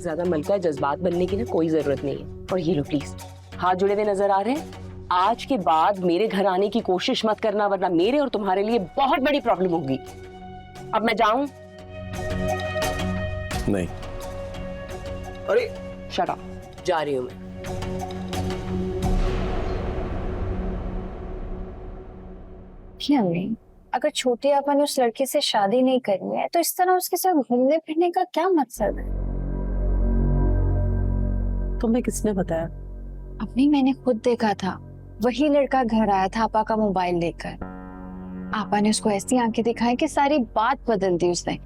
ज्यादा मलका जज्बात बनने की ना कोई जरूरत नहीं है। और ये लो प्लीज, हाथ जुड़े हुए नजर आ रहे हैं। आज के बाद मेरे घर आने की कोशिश मत करना, वरना मेरे और तुम्हारे लिए बहुत बड़ी प्रॉब्लम होगी। अब मैं जाऊं? नहीं। अरे शट अप, जा रही हूं मैं। अम्मी, अगर छोटी आपा ने उस लड़के से शादी नहीं करनी है तो इस तरह उसके साथ घूमने फिरने का क्या मकसद है? तुम्हें किसने बताया? अम्मी, मैंने खुद देखा था, वही लड़का घर आया था आपा का मोबाइल लेकर। आपा ने उसको ऐसी आंखें दिखाई कि सारी बात बदल दी उसने।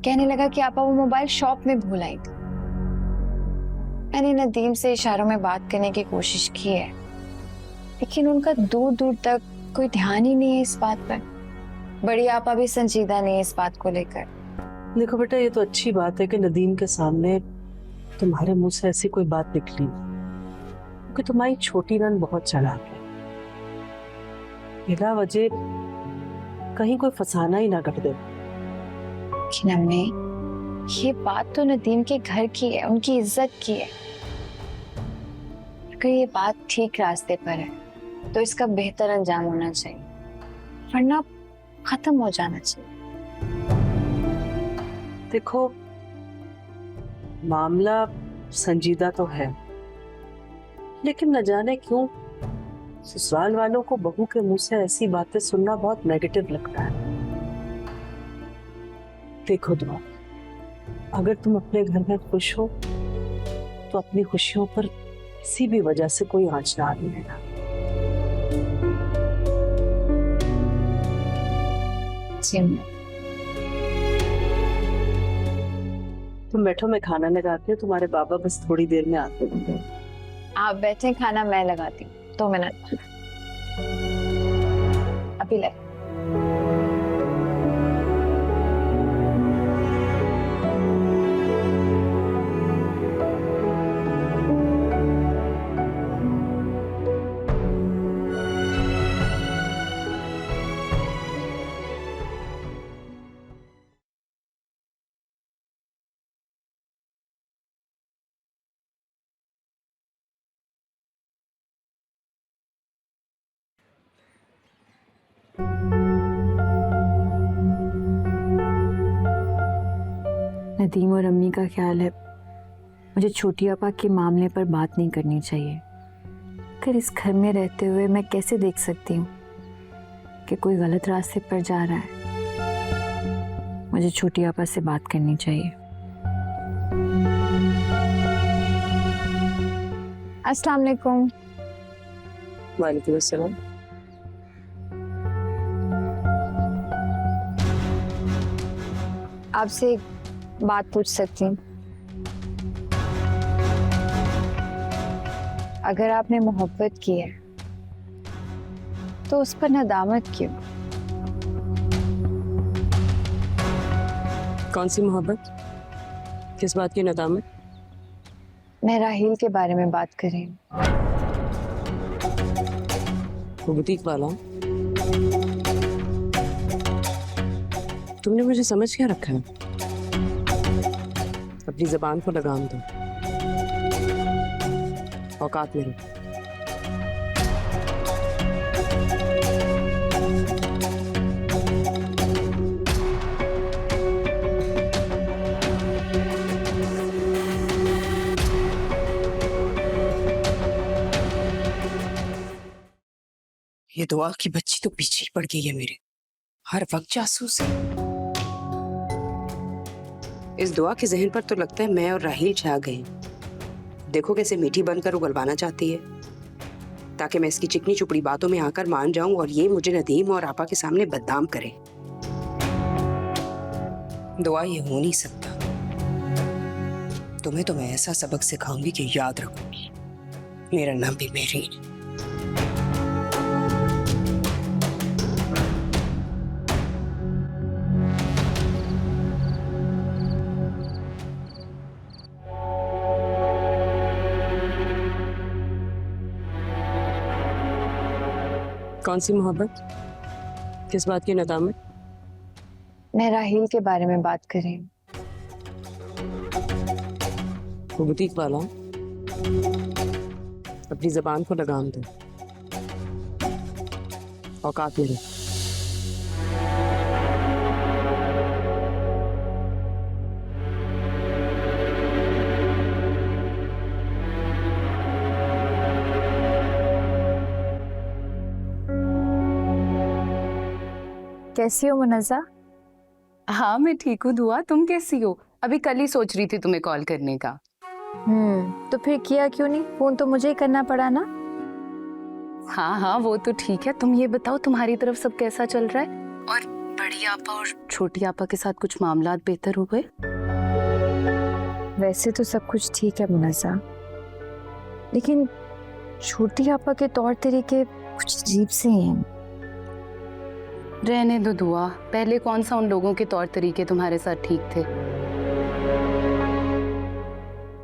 कहने लगा कि आपा वो मोबाइल शॉप में भूल आई थी। मैंने नदीम से इशारों में बात करने की कोशिश की है, लेकिन उनका दूर दूर तक कोई ध्यान ही नहीं है इस बात पर। बड़ी आपा भी संजीदा नहीं है इस बात को लेकर। देखो बेटा, ये तो अच्छी बात है कि नदीम के सामने तुम्हारे मुंह से ऐसी कोई बात निकली, क्योंकि तुम्हारी छोटी नन बहुत चालाक है। बिना वजह कहीं कोई फसाना ही ना कर दे। लेकिन अम्मी, ये बात तो नदीम के घर की है, उनकी इज्जत की है। अगर ये बात ठीक रास्ते पर है तो इसका बेहतर अंजाम होना चाहिए, वरना खत्म हो जाना चाहिए। देखो, मामला संजीदा तो है, लेकिन न जाने क्यों ससुराल वालों को बहू के मुंह से ऐसी बातें सुनना बहुत नेगेटिव लगता है। देखो दुआ, अगर तुम अपने घर में खुश हो तो अपनी खुशियों पर किसी भी वजह से कोई आंच ना आने देना। तुम बैठो, मैं खाना लगाती हूँ, तुम्हारे बाबा बस थोड़ी देर में आते हैं। आप बैठे, खाना मैं लगाती हूँ। 2 मिनट अभी लग। नदीम और अम्मी का ख्याल है मुझे छोटी आपा के मामले पर बात नहीं करनी चाहिए। फिर इस घर में रहते हुए मैं कैसे देख सकती हूँ कि कोई गलत रास्ते पर जा रहा है। मुझे छोटी आपा से बात करनी चाहिए। अस्सलाम वालेकुम। वालेकुम अस्सलाम। आपसे एक बात पूछ सकती हूँ? अगर आपने मोहब्बत की है तो उस पर नदामत क्यों? कौन सी मोहब्बत? किस बात की नदामत? मैं राहील के बारे में बात कर रही हूँ। वो बुटीक वाला? तुमने मुझे समझ क्या रखा है? अपनी जबान को लगाम दो, औकात में रहो। ये दुआ की बच्ची तो पीछे ही पड़ गई है मेरे, हर वक्त जासूस है। इस दुआ के जहन पर तो लगता है मैं और राहील छा गए। देखो कैसे मीठी बनकर उगलवाना चाहती है, ताकि मैं इसकी चिकनी चुपड़ी बातों में आकर मान जाऊं और ये मुझे नदीम और आपा के सामने बदनाम करे। दुआ ये हो नहीं सकता। तुम्हें तो मैं ऐसा सबक सिखाऊंगी कि याद रखोगी। मेरा नाम भी मेरी। कौन सी मोहब्बत? किस बात की नदामत? मैं राहील के बारे में बात कर रही हूँ। वो बुटीक वाला अपनी जबान को लगाम दे। औकात मिले। कैसी हो मुनज़्ज़ा? हाँ मैं ठीक हूँ दुआ। तुम कैसी हो? अभी कल ही सोच रही थी तुम्हें कॉल करने का। तो फिर किया क्यों नहीं? फोन तो मुझे ही करना पड़ा ना। हाँ हाँ वो तो ठीक है। तुम ये बताओ तुम्हारी तरफ सब कैसा चल रहा है? और बड़ी आपा और छोटी आपा के साथ कुछ मामलात बेहतर हुए? वैसे तो सब कुछ ठीक है मुनज़्ज़ा, लेकिन छोटी आपा के तौर तरीके कुछ अजीब से हैं। रहने दो दुआ। पहले कौन सा उन लोगों के तौर तरीके तुम्हारे साथ ठीक थे?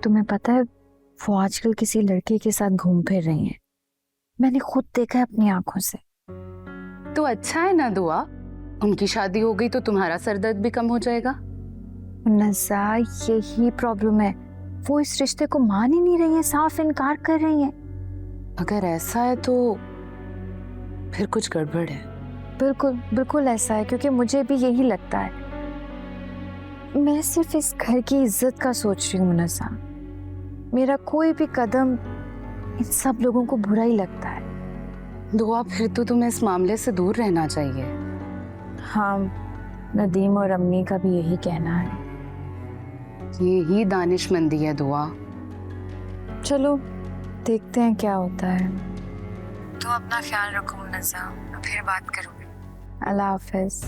तुम्हें पता है वो आजकल किसी लड़के के साथ घूम फिर रही हैं। मैंने खुद देखा है अपनी आंखों से। तो अच्छा है ना दुआ, उनकी शादी हो गई तो तुम्हारा सरदर्द भी कम हो जाएगा। मुनज़्ज़ा यही प्रॉब्लम है, वो इस रिश्ते को मान ही नहीं रही है, साफ इनकार कर रही हैं। अगर ऐसा है तो फिर कुछ गड़बड़ है। बिल्कुल बिल्कुल ऐसा है, क्योंकि मुझे भी यही लगता है। मैं सिर्फ इस घर की इज्जत का सोच रही हूँ मुनज़्ज़ा। मेरा कोई भी कदम इन सब लोगों को बुरा ही लगता है। दुआ फिर तो तुम्हें इस मामले से दूर रहना चाहिए। हाँ, नदीम और अम्मी का भी यही कहना है। ये ही दानिशमंदी है दुआ। चलो देखते हैं क्या होता है। तो अपना ख्याल रखो मुनज़्ज़ा, फिर बात करूँगी। अल्लाह हाफ़िज़।